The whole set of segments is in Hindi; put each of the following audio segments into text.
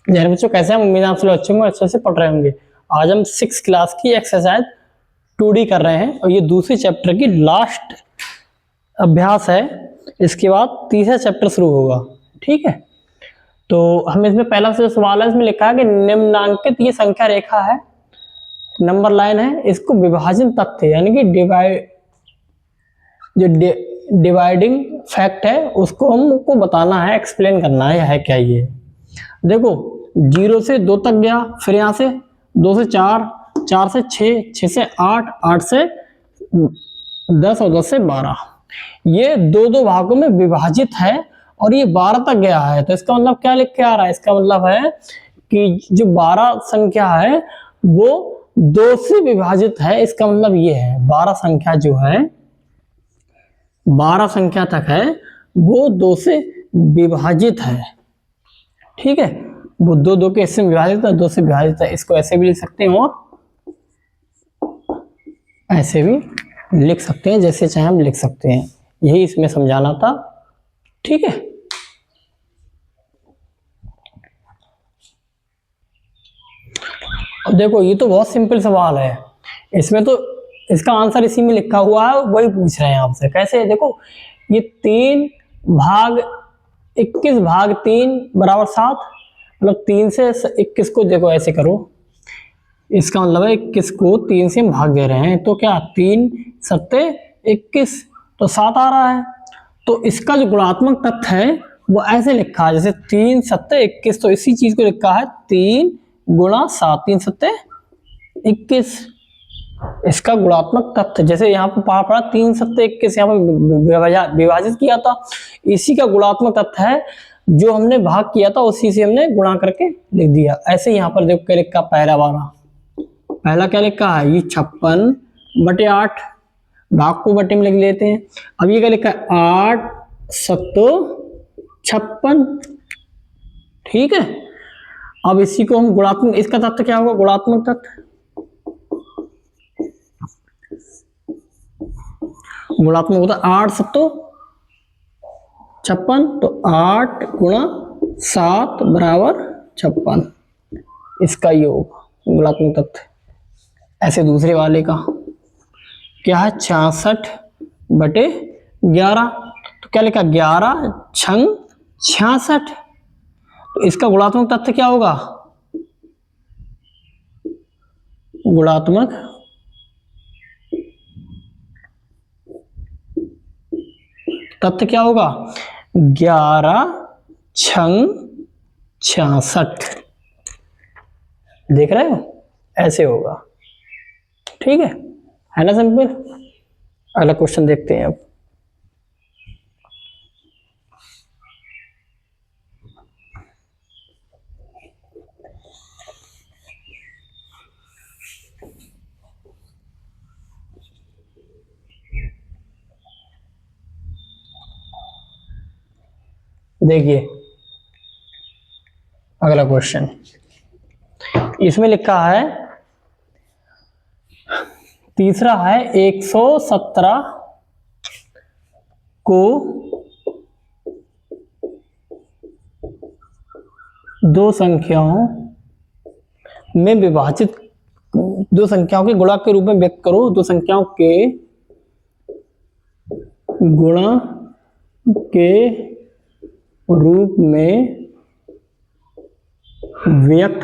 यार बच्चों कैसे हैं? उम्मीद है आप सब अच्छे होंगे, अच्छे से पढ़ रहे होंगे। आज हम 6 क्लास की एक्सरसाइज 2D कर रहे हैं और ये दूसरे चैप्टर की लास्ट अभ्यास है। इसके बाद तीसरा चैप्टर शुरू होगा। ठीक है, तो हम इसमें पहला से सवाल है, इसमें लिखा है कि निम्नांकित ये संख्या रेखा है, नंबर लाइन है, इसको विभाजन तथ्य यानी कि डिवाइडिंग फैक्ट है उसको हमको बताना है, एक्सप्लेन करना है क्या ये। देखो 0 से 2 तक गया, फिर यहाँ से 2 से 4, 4 से 6, 6 से 8, 8 से 10 और 10 से 12, ये दो दो भागों में विभाजित है और ये 12 तक गया है। तो इसका मतलब क्या लिख के आ रहा है? इसका मतलब है कि जो 12 संख्या है वो 2 से विभाजित है। इसका मतलब ये है 12 संख्या जो है 12 संख्या तक है वो 2 से विभाजित है। ठीक है, वो दो के हिस्से में विभाजित है, 2 से विभाजित है। इसको ऐसे भी लिख सकते हैं और ऐसे भी लिख सकते हैं, जैसे चाहे हम लिख सकते हैं। यही इसमें समझाना था। ठीक है, अब देखो ये तो बहुत सिंपल सवाल है, इसमें तो इसका आंसर इसी में लिखा हुआ है, वही पूछ रहे हैं आपसे। कैसे? देखो ये 3 भाग 21 भाग 3 बराबर 7, मतलब 3 से 21 को देखो ऐसे करो, इसका मतलब है 21 को 3 से भाग दे रहे हैं, तो क्या 3 सत्ते 21, तो 7 आ रहा है। तो इसका जो गुणात्मक तथ्य है वो ऐसे लिखा है, जैसे 3 सत्ते 21, तो इसी चीज को लिखा है 3 गुणा 7, 3 सत्ते 21। इसका गुणात्मक तथ्य जैसे यहाँ पर पढ़ा 3 सत्ते 21, यहाँ पर विभाजित किया था, इसी का गुणात्मक तथ्य है। जो हमने भाग किया था उसी से हमने गुणा करके लिख दिया। ऐसे यहाँ पर देखो क्या लिखा, पहला क्या लिखा है, ये 56/8, भाग को बटे में लिख लेते हैं। अब ये क्या लिखा है, 8 सत्तो 56। ठीक है, अब इसी को हम गुणात्मक, इसका तथ्य क्या होगा, गुणात्मक तथ्य, गुणात्मक होता है 8 सत्तो 56, तो 8 गुणा 7 बराबर 56, इसका योग गुणात्मक तथ्य। ऐसे दूसरे वाले का क्या है, 66/11, तो क्या लिखा, 11 छंग 66, तो इसका गुणात्मक तथ्य क्या होगा, गुणात्मक तथ्य क्या होगा, 11 छंग 66। देख रहे हो, ऐसे होगा। ठीक है ना, सिंपल। अगला क्वेश्चन देखते हैं अब। देखिए अगला क्वेश्चन, इसमें लिखा है, तीसरा है 117 को दो संख्याओं में विभाजित, दो संख्याओं के गुणा के रूप में व्यक्त करो। दो संख्याओं के गुणा के रूप में व्यक्त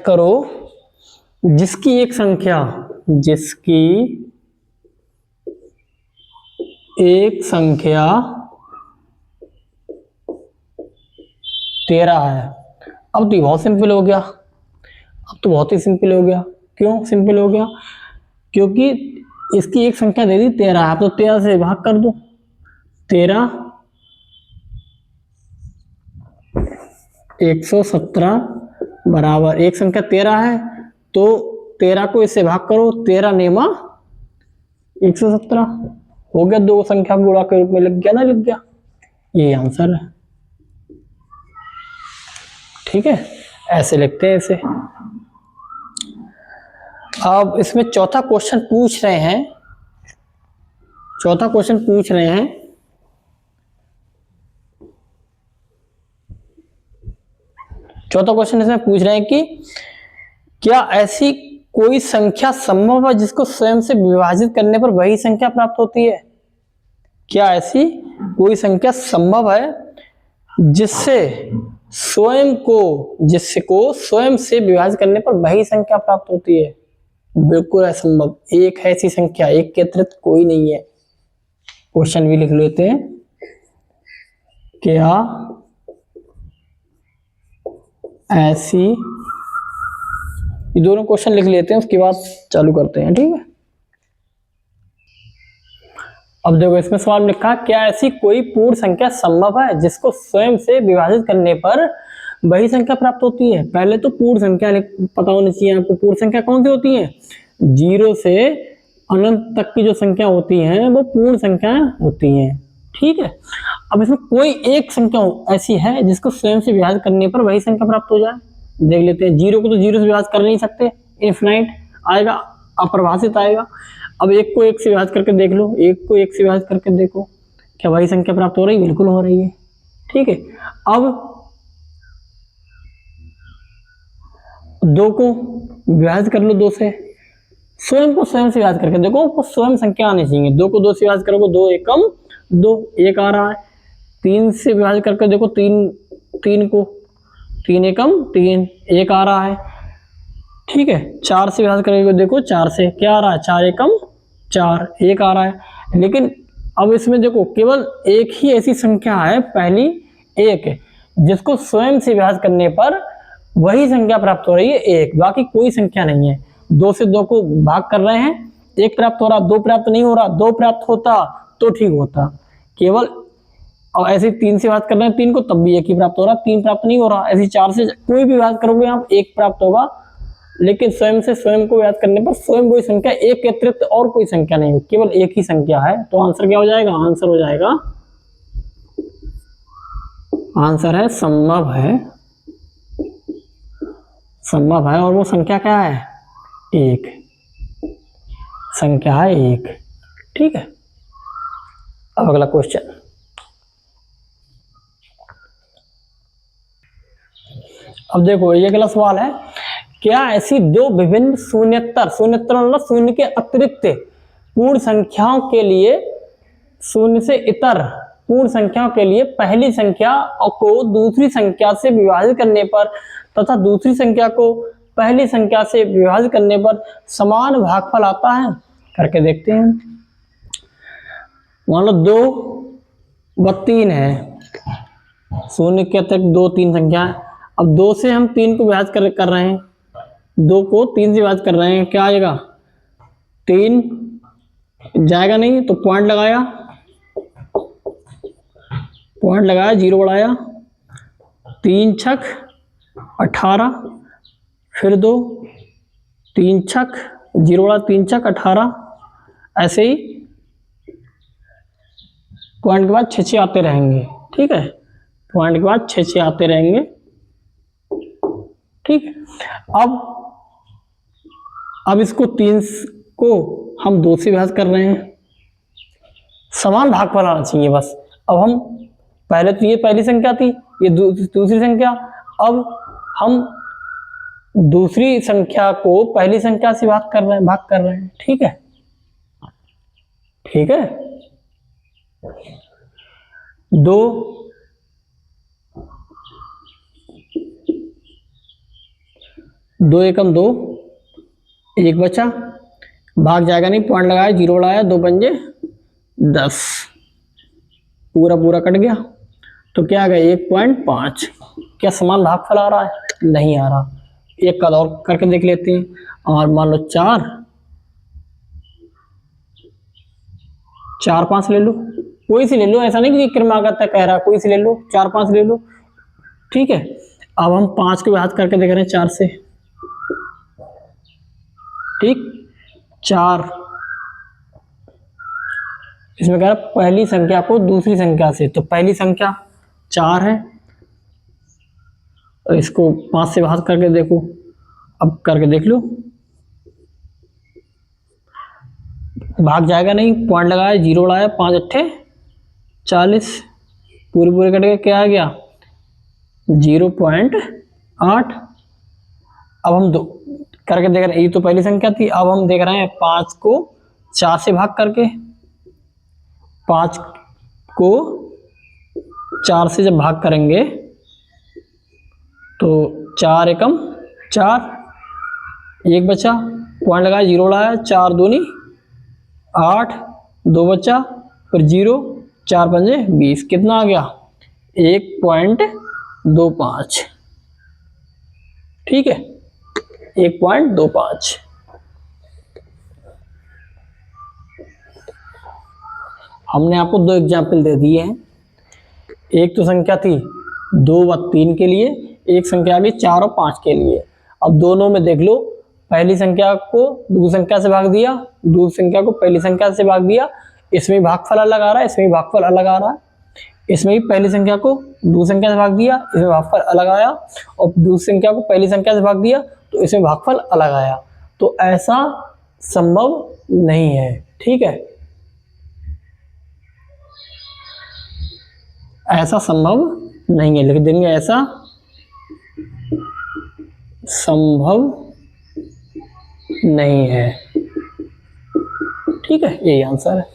करो जिसकी एक संख्या 13 है। अब तो बहुत सिंपल हो गया, अब तो बहुत ही सिंपल हो गया। क्यों सिंपल हो गया? क्योंकि इसकी एक संख्या दे दी 13 है, तो 13 से भाग कर दो। 13 117 बराबर एक संख्या 13 है, तो 13 को इससे भाग करो, 13 नेमा 117 हो गया, दो संख्या गुणा के रूप में लग गया ना, लग गया। ये आंसर है। ठीक है, ऐसे लिखते हैं इसे। अब इसमें चौथा क्वेश्चन पूछ रहे हैं, चौथा क्वेश्चन इसमें पूछ रहे हैं कि क्या ऐसी कोई संख्या संभव है जिसको स्वयं से विभाजित करने पर वही संख्या प्राप्त होती है? क्या ऐसी कोई संख्या संभव है जिससे स्वयं से विभाजित करने पर वही संख्या प्राप्त होती है? बिल्कुल असंभव। एक है ऐसी संख्या, एक के अतिरिक्त कोई नहीं है। क्वेश्चन भी लिख लेते हैं। क्या ऐसी, ये दोनों क्वेश्चन लिख लेते हैं, उसके बाद चालू करते हैं, ठीक है। अब देखो इसमें सवाल में लिखा, क्या ऐसी कोई पूर्ण संख्या संभव है जिसको स्वयं से विभाजित करने पर वही संख्या प्राप्त होती है? पहले तो पूर्ण संख्या पता होनी चाहिए आपको। पूर्ण संख्या कौन सी होती है? 0 से अनंत तक की जो संख्या होती है वो पूर्ण संख्या होती है, ठीक है। अब इसमें कोई एक संख्या ऐसी है जिसको स्वयं से विभाजित करने पर वही संख्या प्राप्त हो जाए? देख लेते हैं। 0 को तो 0 से विभाजित कर नहीं सकते, इनफिनाइट आएगा, अपरिभाषित आएगा। अब 1 को 1 से विभाजित करके देख लो, 1 को 1 से विभाजित करके देखो, क्या वही संख्या प्राप्त हो रही है? बिल्कुल हो रही है, ठीक है। अब 2 को विभाजित कर लो 2 से, स्वयं को स्वयं से विभाजित करके देखो, वो स्वयं संख्या आनी चाहिए। 2 को 2 से विभाजित करोगे, 2 एकम 2, 1 आ रहा है। 3 से विभाजित करके देखो, 3 को 3 एकम 3, 1 आ रहा है, ठीक है। 4 से विभाजित करोगे देखो, 4 से क्या आ रहा है? 4 एकम 4, 1 आ रहा है। लेकिन अब इसमें देखो केवल एक ही ऐसी संख्या है, पहली 1 है, जिसको स्वयं से विभाजित करने पर वही संख्या प्राप्त हो रही है 1, बाकी कोई संख्या नहीं है। 2 से 2 को भाग कर रहे हैं, 1 प्राप्त हो रहा, 2 प्राप्त नहीं हो रहा। 2 प्राप्त होता तो ठीक होता, केवल और ऐसे 3 से बात कर रहे हैं 3 को, तब भी 1 ही प्राप्त हो रहा, 3 प्राप्त नहीं हो रहा। ऐसे 4 से कोई भी बात करोगे आप 1 प्राप्त होगा, लेकिन स्वयं से स्वयं को याद करने पर स्वयं कोई संख्या 1 के अतिरिक्त और कोई संख्या नहीं हो, केवल एक ही संख्या है। तो आंसर क्या हो जाएगा? आंसर हो जाएगा, आंसर है संभव है, संभव है। और वो संख्या क्या है? 1, संख्या है 1, ठीक है। अब अगला क्वेश्चन, अब देखो ये अगला सवाल है, क्या ऐसी 2 विभिन्न शून्येतर मतलब शून्य के अतिरिक्त पूर्ण संख्याओं के लिए, शून्य से इतर पूर्ण संख्याओं के लिए पहली संख्या को दूसरी संख्या से विभाजित करने पर तथा दूसरी संख्या को पहली संख्या से विभाजित करने पर समान भागफल आता है? करके देखते हैं। मान लो 2 व 3 है, शून्य के अतिरिक्त 2 3 संख्या है। अब 2 से हम 3 को विभाजित कर रहे हैं, 2 को 3 से विभाजित कर रहे हैं, क्या आएगा? 3 जाएगा नहीं, तो पॉइंट लगाया, 0 बढ़ाया, 3 छक 18, फिर 2, 3 छक 0 बढ़ा, 3 छक 18, ऐसे ही पॉइंट के बाद 6 आते रहेंगे, ठीक है। पॉइंट के बाद 6 आते रहेंगे, ठीक है। अब इसको 3 को हम 2 से विभाजित कर रहे हैं, समान भागफल आना चाहिए बस। अब हम पहले तो ये पहली संख्या थी, ये दूसरी संख्या, अब हम दूसरी संख्या को पहली संख्या से भाग कर रहे हैं, ठीक है, ठीक है। 2 एकम 2, 1 बचा, भाग जाएगा नहीं, पॉइंट लगाया, 0 बढ़ाया, 2 पंजे 10, पूरा कट गया, तो क्या आ गया? 1.5। क्या समान भागफल आ रहा है? नहीं आ रहा। एक का और करके देख लेते हैं। और मान लो 4 5 ले लो, कोई सी ले लो, ऐसा नहीं कि क्रमागत कह रहा, कोई सी ले लो, 4 5 ले लो, ठीक है। अब हम 5 को याद करके देख रहे हैं 4 से, ठीक। 4 इसमें कह रहा पहली संख्या को दूसरी संख्या से, तो पहली संख्या 4 है, और इसको 5 से भाग करके देखो, अब करके देख लो, भाग जाएगा नहीं, पॉइंट लगाया, 0 बढ़ाया, 5 अट्ठे 40, पूरे कट के क्या आ गया? 0.8, 8। अब हम दो करके देख रहे हैं, ये तो पहली संख्या थी, अब हम देख रहे हैं 5 को 4 से भाग करके। 5 को 4 से जब भाग करेंगे तो 4 एकम 4, 1 बचा, पॉइंट लगाया, 0 लगाया, 4 दूनी 8, 2 बचा, फिर 0, 4 पंजे 20, कितना आ गया 1.25। ठीक है, 1.25। हमने आपको दो एग्जाम्पल दे दिए हैं, एक तो संख्या थी 2 व 3 के लिए, एक संख्या आ गई 4 और 5 के लिए। अब दोनों में देख लो, पहली संख्या को दूसरी संख्या से भाग दिया, दूसरी संख्या को पहली संख्या से भाग दिया, इसमें भागफल अलग आ रहा है, इसमें भागफल अलग आ रहा है। इसमें भी पहली संख्या को दूसरी संख्या से भाग दिया, इसमें भागफल अलग आया, और दूसरी संख्या को पहली संख्या से भाग दिया तो इसमें भागफल अलग आया। तो ऐसा संभव नहीं है। ठीक है, ऐसा संभव नहीं है, लिख देंगे ऐसा संभव नहीं है। ठीक है, यही आंसर है।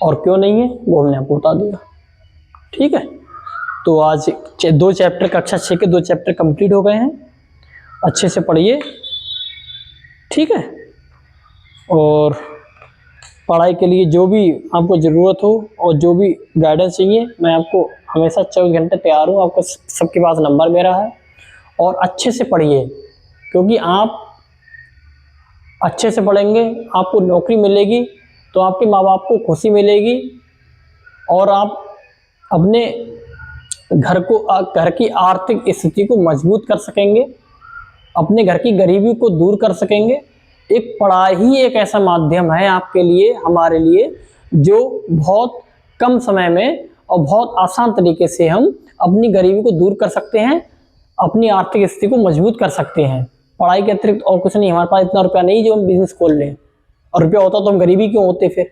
और क्यों नहीं है वो हमने आपको बता दिया। ठीक है, तो आज 2 चैप्टर, कक्षा 6 के 2 चैप्टर कंप्लीट हो गए हैं। अच्छे से पढ़िए। ठीक है, और पढ़ाई के लिए जो भी आपको ज़रूरत हो और जो भी गाइडेंस चाहिए, मैं आपको हमेशा 24 घंटे तैयार हूँ। आपको सबके पास नंबर मेरा है। और अच्छे से पढ़िए, क्योंकि आप अच्छे से पढ़ेंगे, आपको नौकरी मिलेगी तो आपके माँ बाप को खुशी मिलेगी, और आप अपने घर की आर्थिक स्थिति को मजबूत कर सकेंगे, अपने घर की गरीबी को दूर कर सकेंगे। एक पढ़ाई ही एक ऐसा माध्यम है आपके लिए, हमारे लिए, जो बहुत कम समय में और बहुत आसान तरीके से हम अपनी गरीबी को दूर कर सकते हैं, अपनी आर्थिक स्थिति को मजबूत कर सकते हैं। पढ़ाई के अतिरिक्त और कुछ नहीं। हमारे पास इतना रुपया नहीं जो हम बिजनेस खोल लें, और रुपया होता तो हम गरीबी क्यों होते फिर।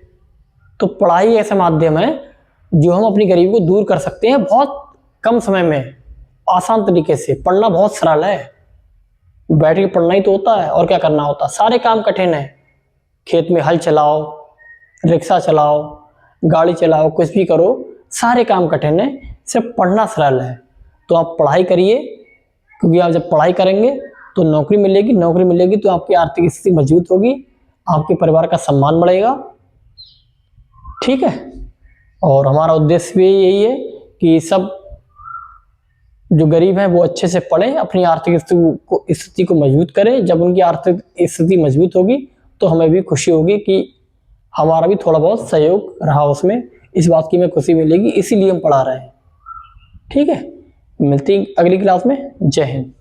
तो पढ़ाई ऐसा माध्यम है जो हम अपनी गरीबी को दूर कर सकते हैं बहुत कम समय में, आसान तरीके से। पढ़ना बहुत सरल है, बैठ के पढ़ना ही तो होता है, और क्या करना होता है। सारे काम कठिन है, खेत में हल चलाओ, रिक्शा चलाओ, गाड़ी चलाओ, कुछ भी करो, सारे काम कठिन है, सिर्फ पढ़ना सरल है। तो आप पढ़ाई करिए, क्योंकि आप जब पढ़ाई करेंगे तो नौकरी मिलेगी, नौकरी मिलेगी तो आपकी आर्थिक स्थिति मजबूत होगी, आपके परिवार का सम्मान बढ़ेगा। ठीक है, और हमारा उद्देश्य भी यही है कि सब जो गरीब हैं वो अच्छे से पढ़ें, अपनी आर्थिक स्थिति को मजबूत करें। जब उनकी आर्थिक स्थिति मजबूत होगी तो हमें भी खुशी होगी कि हमारा भी थोड़ा बहुत सहयोग रहा उसमें, इस बात की हमें खुशी मिलेगी, इसीलिए हम पढ़ा रहे हैं। ठीक है, मिलती अगली क्लास में। जय हिंद।